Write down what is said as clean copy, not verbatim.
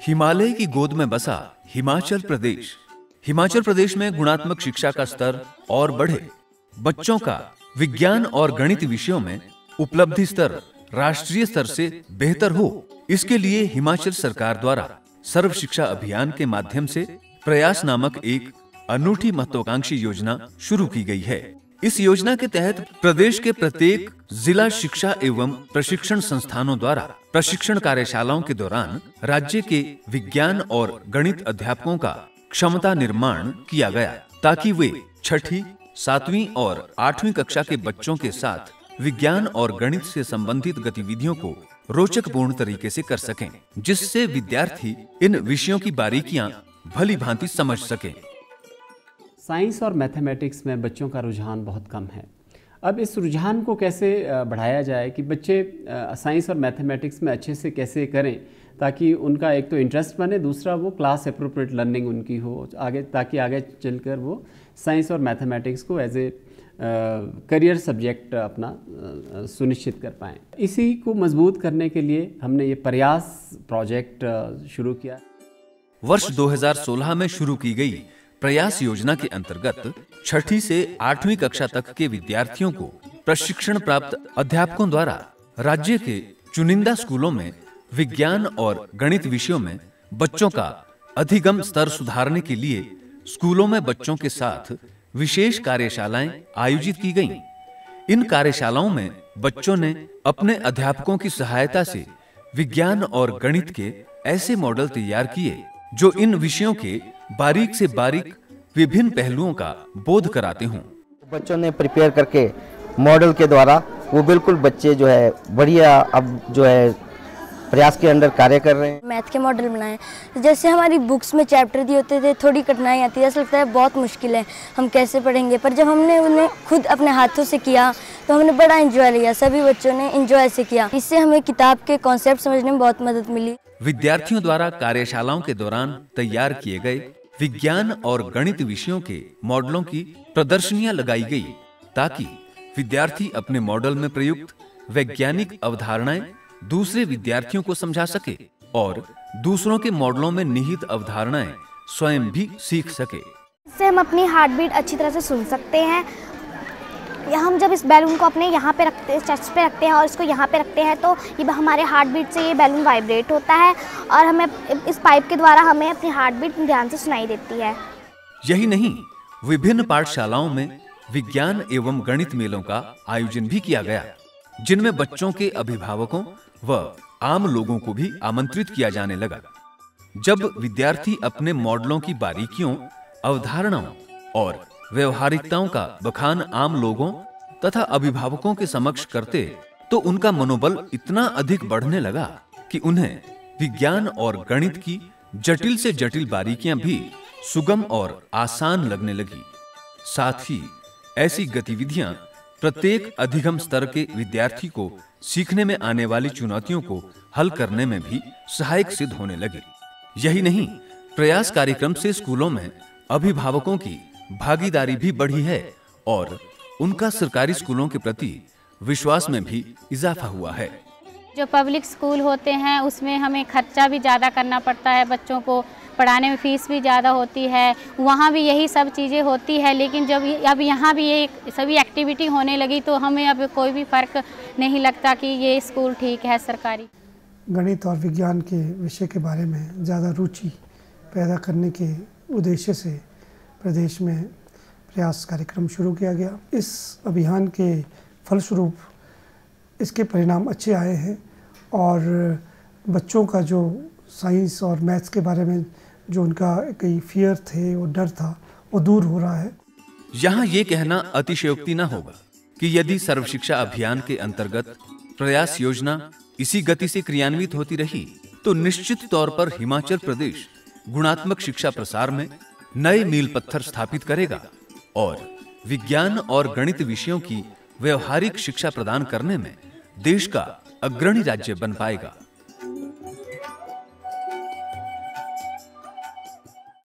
हिमालय की गोद में बसा हिमाचल प्रदेश। हिमाचल प्रदेश में गुणात्मक शिक्षा का स्तर और बढ़े, बच्चों का विज्ञान और गणित विषयों में उपलब्धि स्तर राष्ट्रीय स्तर से बेहतर हो, इसके लिए हिमाचल सरकार द्वारा सर्व शिक्षा अभियान के माध्यम से प्रयास नामक एक अनूठी महत्वाकांक्षी योजना शुरू की गई है। इस योजना के तहत प्रदेश के प्रत्येक जिला शिक्षा एवं प्रशिक्षण संस्थानों द्वारा प्रशिक्षण कार्यशालाओं के दौरान राज्य के विज्ञान और गणित अध्यापकों का क्षमता निर्माण किया गया, ताकि वे छठी, 7वीं और 8वीं कक्षा के बच्चों के साथ विज्ञान और गणित से संबंधित गतिविधियों को रोचकपूर्ण तरीके से कर सकें, जिससे विद्यार्थी इन विषयों की बारीकियां भली भांति समझ सकें। साइंस और मैथमेटिक्स में बच्चों का रुझान बहुत कम है। अब इस रुझान को कैसे बढ़ाया जाए कि बच्चे साइंस और मैथमेटिक्स में अच्छे से कैसे करें, ताकि उनका एक तो इंटरेस्ट बने, दूसरा वो क्लास अप्रोप्रिएट लर्निंग उनकी हो आगे, ताकि आगे चलकर वो साइंस और मैथमेटिक्स को एज ए करियर सब्जेक्ट अपना सुनिश्चित कर पाएँ। इसी को मजबूत करने के लिए हमने ये प्रयास प्रोजेक्ट शुरू किया। वर्ष 2016 में शुरू की गई प्रयास योजना के अंतर्गत छठी से 8वीं कक्षा तक के विद्यार्थियों को प्रशिक्षण प्राप्त अध्यापकों द्वारा राज्य के चुनिंदा स्कूलों में विज्ञान और गणित विषयों में बच्चों का अधिगम स्तर सुधारने के लिए स्कूलों में बच्चों के साथ विशेष कार्यशालाएं आयोजित की गईं। इन कार्यशालाओं में बच्चों ने अपने अध्यापकों की सहायता से विज्ञान और गणित के ऐसे मॉडल तैयार किए जो इन विषयों के बारीक से बारीक विभिन्न पहलुओं का बोध कराते हों। बच्चों ने प्रिपेयर करके मॉडल के द्वारा वो बिल्कुल बच्चे जो है बढ़िया अब जो है प्रयास के अंदर कार्य कर रहे हैं। मैथ के मॉडल बनाए, जैसे हमारी बुक्स में चैप्टर दिए होते थे, थोड़ी कठिनाई आती है, ऐसा लगता है बहुत मुश्किल है, हम कैसे पढ़ेंगे, पर जब हमने उन्हें खुद अपने हाथों से किया तो हमने बड़ा एंजॉय लिया। सभी बच्चों ने एंजॉय से किया। इससे हमें किताब के कॉन्सेप्ट समझने में बहुत मदद मिली। विद्यार्थियों द्वारा कार्यशालाओं के दौरान तैयार किए गए विज्ञान और गणित विषयों के मॉडलों की प्रदर्शनियां लगाई गई, ताकि विद्यार्थी अपने मॉडल में प्रयुक्त वैज्ञानिक अवधारणाएं दूसरे विद्यार्थियों को समझा सके और दूसरों के मॉडलों में निहित अवधारणाएं स्वयं भी सीख सके। इससे हम अपनी हार्ट बीट अच्छी तरह से सुन सकते हैं। हम जब इस बैलून को अपने यहाँ पे रखते हैं, चेस्ट पे रखते हैं और इसको यहाँ पे रखते हैं, तो ये हमारे हार्ट बीट से ये बैलून वाइब्रेट होता है और हमें इस पाइप के द्वारा हमें अपनी हार्ट बीट ध्यान से सुनाई देती है। यही नहीं, विभिन्न पाठशालाओं में विज्ञान एवं गणित मेलों का आयोजन भी किया गया, जिनमें बच्चों के अभिभावकों व आम लोगों को भी आमंत्रित किया जाने लगा। जब विद्यार्थी अपने मॉडलों की बारीकियों, अवधारणाओं और व्यवहारिकताओं का बखान आम लोगों तथा अभिभावकों के समक्ष करते, तो उनका मनोबल इतना अधिक बढ़ने लगा कि उन्हें विज्ञान और गणित की जटिल से जटिल बारीकियां भी सुगम और आसान लगने लगी। साथ ही ऐसी गतिविधियां प्रत्येक अधिगम स्तर के विद्यार्थी को सीखने में आने वाली चुनौतियों को हल करने में भी सहायक सिद्ध होने लगी। यही नहीं, प्रयास कार्यक्रम से स्कूलों में अभिभावकों की भागीदारी भी बढ़ी है और उनका सरकारी स्कूलों के प्रति विश्वास में भी इजाफा हुआ है। जो पब्लिक स्कूल होते हैं उसमें हमें खर्चा भी ज़्यादा करना पड़ता है, बच्चों को पढ़ाने में फीस भी ज़्यादा होती है, वहाँ भी यही सब चीज़ें होती है। लेकिन जब अब यहाँ भी ये सभी एक्टिविटी होने लगी तो हमें अब कोई भी फ़र्क नहीं लगता कि ये स्कूल ठीक है सरकारी। गणित और विज्ञान के विषय के बारे में ज़्यादा रुचि पैदा करने के उद्देश्य से प्रदेश में प्रयास कार्यक्रम शुरू किया गया। इस अभियान के फलस्वरूप इसके परिणाम अच्छे आए हैं और बच्चों का जो साइंस और मैथ्स के बारे में जो उनका कई फियर थे, वो डर था, वो दूर हो रहा है। यहाँ ये कहना अतिशयोक्ति न होगा कि यदि सर्व शिक्षा अभियान के अंतर्गत प्रयास योजना इसी गति से क्रियान्वित होती रही तो निश्चित तौर पर हिमाचल प्रदेश गुणात्मक शिक्षा प्रसार में नए मील पत्थर स्थापित करेगा और विज्ञान और गणित विषयों की व्यवहारिक शिक्षा प्रदान करने में देश का अग्रणी राज्य बन पाएगा।